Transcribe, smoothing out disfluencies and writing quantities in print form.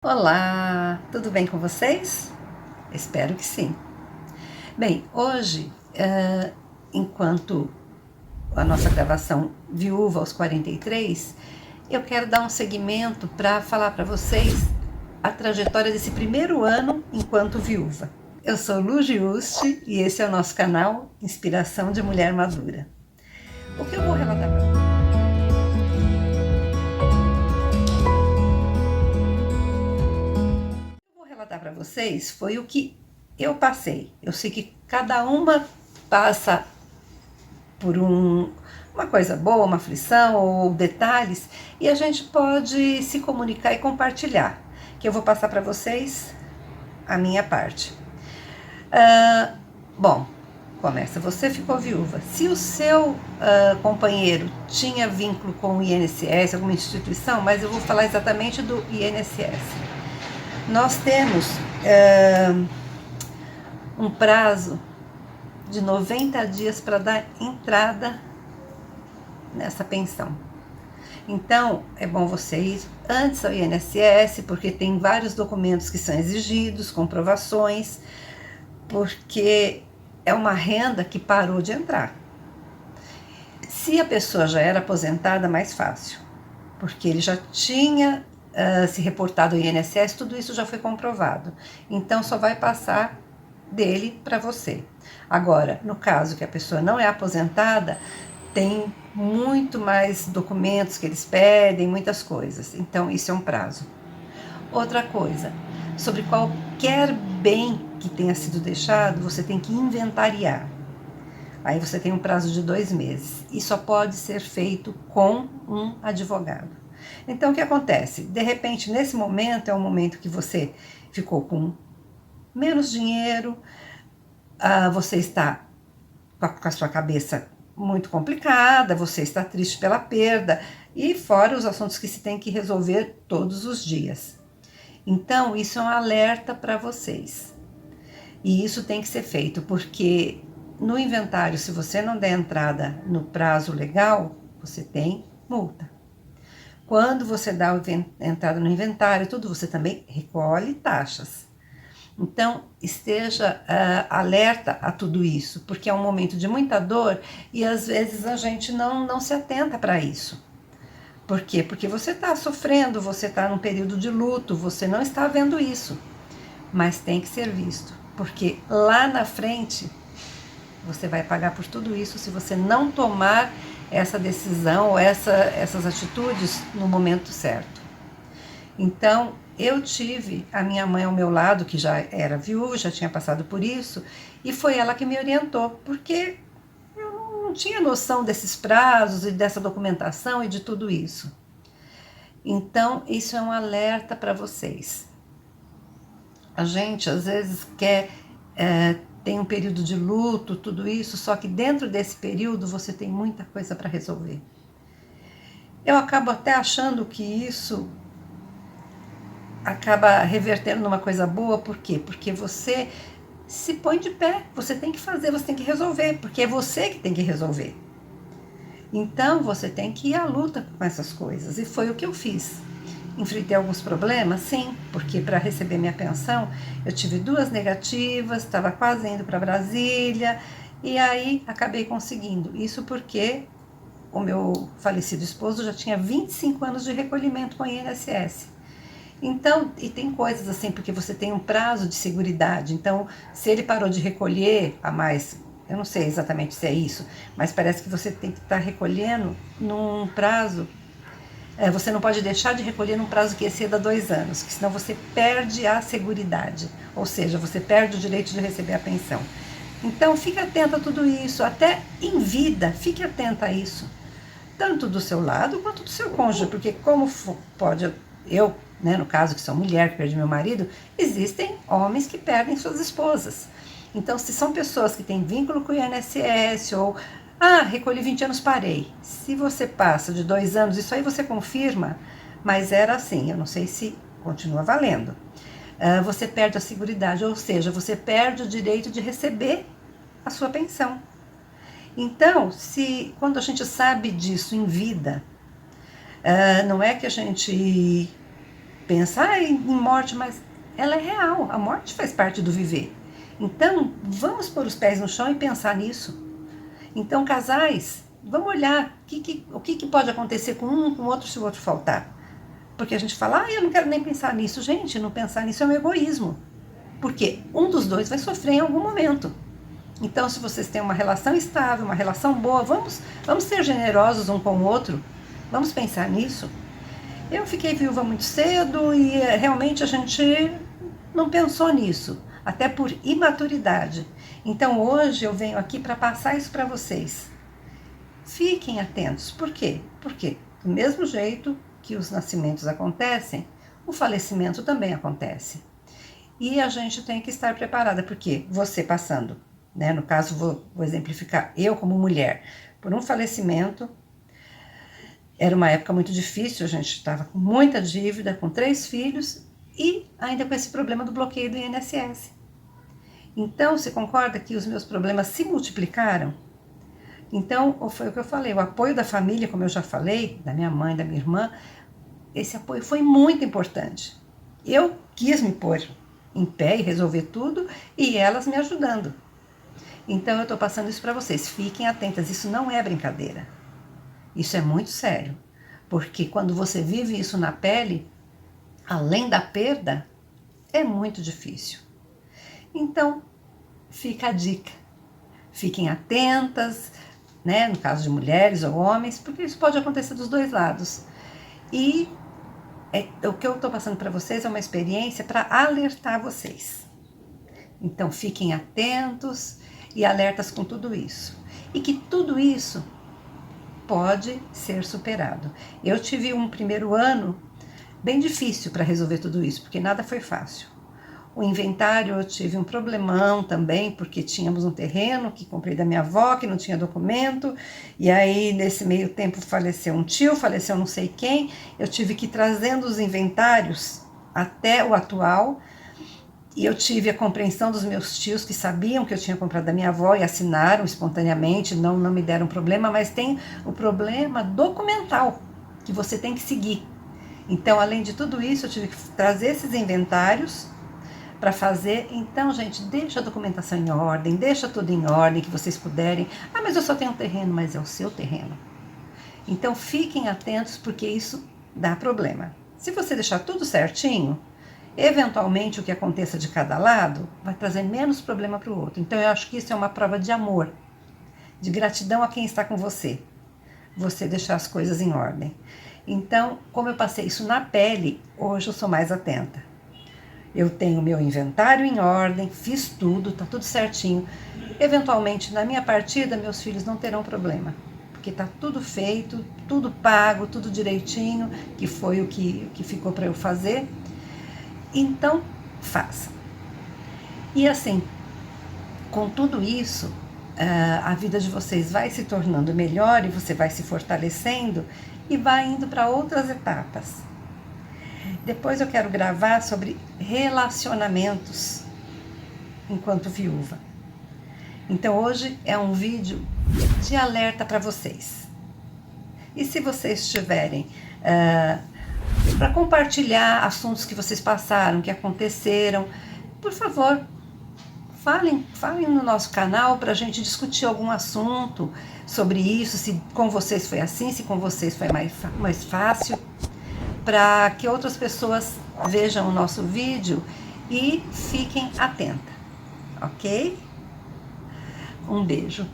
Olá, tudo bem com vocês? Espero que sim. Bem, hoje, enquanto a nossa gravação Viúva aos 43, eu quero dar um segmento para falar para vocês a trajetória desse primeiro ano enquanto viúva. Eu sou Lu Giusti e esse é o nosso canal Inspiração de Mulher Madura. O que eu vou relatar para vocês? Para vocês foi o que eu passei. Eu sei que cada uma passa por uma coisa boa, uma aflição ou detalhes, e a gente pode se comunicar e compartilhar, que eu vou passar para vocês a minha parte. Bom, começa, você ficou viúva. Se o seu companheiro tinha vínculo com o INSS, alguma instituição, mas eu vou falar exatamente do INSS. Nós temos um prazo de 90 dias para dar entrada nessa pensão. Então, é bom você ir antes ao INSS, porque tem vários documentos que são exigidos, comprovações, porque é uma renda que parou de entrar. Se a pessoa já era aposentada, mais fácil, porque ele já tinha se reportado ao INSS, tudo isso já foi comprovado. Então, só vai passar dele para você. Agora, no caso que a pessoa não é aposentada, tem muito mais documentos que eles pedem, muitas coisas. Então, isso é um prazo. Outra coisa, sobre qualquer bem que tenha sido deixado, você tem que inventariar. Aí você tem um prazo de 2 meses. E só pode ser feito com um advogado. Então, o que acontece? De repente, nesse momento, é um momento que você ficou com menos dinheiro, você está com a sua cabeça muito complicada, você está triste pela perda, e fora os assuntos que se tem que resolver todos os dias. Então, isso é um alerta para vocês. E isso tem que ser feito, porque no inventário, se você não der entrada no prazo legal, você tem multa. Quando você dá entrada no inventário, tudo, você também recolhe taxas. Então, esteja alerta a tudo isso, porque é um momento de muita dor e às vezes a gente não se atenta para isso. Por quê? Porque você está sofrendo, você está num período de luto, você não está vendo isso. Mas tem que ser visto, porque lá na frente você vai pagar por tudo isso se você não tomar essa decisão ou essas atitudes no momento certo. Então, eu tive a minha mãe ao meu lado, que já era viúva, já tinha passado por isso, e foi ela que me orientou, porque eu não tinha noção desses prazos e dessa documentação e de tudo isso. Então, isso é um alerta para vocês. A gente, às vezes, tem um período de luto, tudo isso, só que dentro desse período você tem muita coisa para resolver. Eu acabo até achando que isso acaba revertendo numa coisa boa, por quê? Porque você se põe de pé, você tem que fazer, você tem que resolver, porque é você que tem que resolver. Então você tem que ir à luta com essas coisas, e foi o que eu fiz. Enfrentei alguns problemas, sim, porque para receber minha pensão eu tive 2 negativas, estava quase indo para Brasília, e aí acabei conseguindo. Isso porque o meu falecido esposo já tinha 25 anos de recolhimento com o INSS. Então, e tem coisas assim, porque você tem um prazo de seguridade. Então, se ele parou de recolher a mais, eu não sei exatamente se é isso, mas parece que você tem que estar recolhendo num prazo. Você não pode deixar de recolher num prazo que exceda 2 anos, que senão você perde a seguridade, ou seja, você perde o direito de receber a pensão. Então, fique atenta a tudo isso, até em vida, fique atenta a isso, tanto do seu lado quanto do seu cônjuge, porque como pode, eu, no caso que sou mulher, que perdi meu marido, existem homens que perdem suas esposas. Então, se são pessoas que têm vínculo com o INSS ou recolhi 20 anos, parei. Se você passa de 2 anos, isso aí você confirma, mas era assim, eu não sei se continua valendo. Você perde a seguridade, ou seja, você perde o direito de receber a sua pensão. Então, quando a gente sabe disso em vida, não é que a gente pensa em morte, mas ela é real, a morte faz parte do viver. Então, vamos pôr os pés no chão e pensar nisso. Então, casais, vamos olhar o que pode acontecer com um, com o outro, se o outro faltar. Porque a gente fala, eu não quero nem pensar nisso. Gente, não pensar nisso é um egoísmo. Porque um dos dois vai sofrer em algum momento. Então, se vocês têm uma relação estável, uma relação boa, vamos ser generosos um com o outro. Vamos pensar nisso. Eu fiquei viúva muito cedo e realmente a gente não pensou nisso, até por imaturidade. Então hoje eu venho aqui para passar isso para vocês. Fiquem atentos. Por quê? Porque do mesmo jeito que os nascimentos acontecem, o falecimento também acontece. E a gente tem que estar preparada, porque você passando, né, no caso vou exemplificar, eu como mulher, por um falecimento. Era uma época muito difícil, a gente estava com muita dívida, com 3 filhos e ainda com esse problema do bloqueio do INSS. Então, você concorda que os meus problemas se multiplicaram? Então, foi o que eu falei, o apoio da família, como eu já falei, da minha mãe, da minha irmã, esse apoio foi muito importante. Eu quis me pôr em pé e resolver tudo e elas me ajudando. Então, eu estou passando isso para vocês. Fiquem atentas, isso não é brincadeira. Isso é muito sério, porque quando você vive isso na pele, além da perda, é muito difícil. Então, fica a dica. Fiquem atentas, né, no caso de mulheres ou homens, porque isso pode acontecer dos dois lados. E o que eu estou passando para vocês é uma experiência para alertar vocês. Então, fiquem atentos e alertas com tudo isso. E que tudo isso pode ser superado. Eu tive um primeiro ano bem difícil para resolver tudo isso, porque nada foi fácil. O inventário eu tive um problemão também, porque tínhamos um terreno que comprei da minha avó, que não tinha documento, e aí nesse meio tempo faleceu um tio, faleceu não sei quem, eu tive que ir trazendo os inventários até o atual, e eu tive a compreensão dos meus tios que sabiam que eu tinha comprado da minha avó e assinaram espontaneamente, não me deram problema, mas tem o problema documental que você tem que seguir. Então, além de tudo isso, eu tive que trazer esses inventários para fazer. Então, gente, deixa a documentação em ordem, deixa tudo em ordem que vocês puderem. Mas eu só tenho um terreno, mas é o seu terreno. Então, fiquem atentos porque isso dá problema. Se você deixar tudo certinho, eventualmente o que aconteça de cada lado vai trazer menos problema para o outro. Então eu acho que isso é uma prova de amor, de gratidão a quem está com você. Você deixar as coisas em ordem. Então, como eu passei isso na pele, hoje eu sou mais atenta. Eu tenho meu inventário em ordem, fiz tudo, tá tudo certinho. Eventualmente, na minha partida, meus filhos não terão problema, porque tá tudo feito, tudo pago, tudo direitinho, que foi o que ficou para eu fazer. Então, faça. E assim, com tudo isso, a vida de vocês vai se tornando melhor e você vai se fortalecendo e vai indo para outras etapas. Depois eu quero gravar sobre relacionamentos enquanto viúva. Então hoje é um vídeo de alerta para vocês. E se vocês tiverem para compartilhar assuntos que vocês passaram, que aconteceram, por favor, falem no nosso canal para a gente discutir algum assunto sobre isso, se com vocês foi assim, se com vocês foi mais fácil, para que outras pessoas vejam o nosso vídeo e fiquem atentas, ok? Um beijo.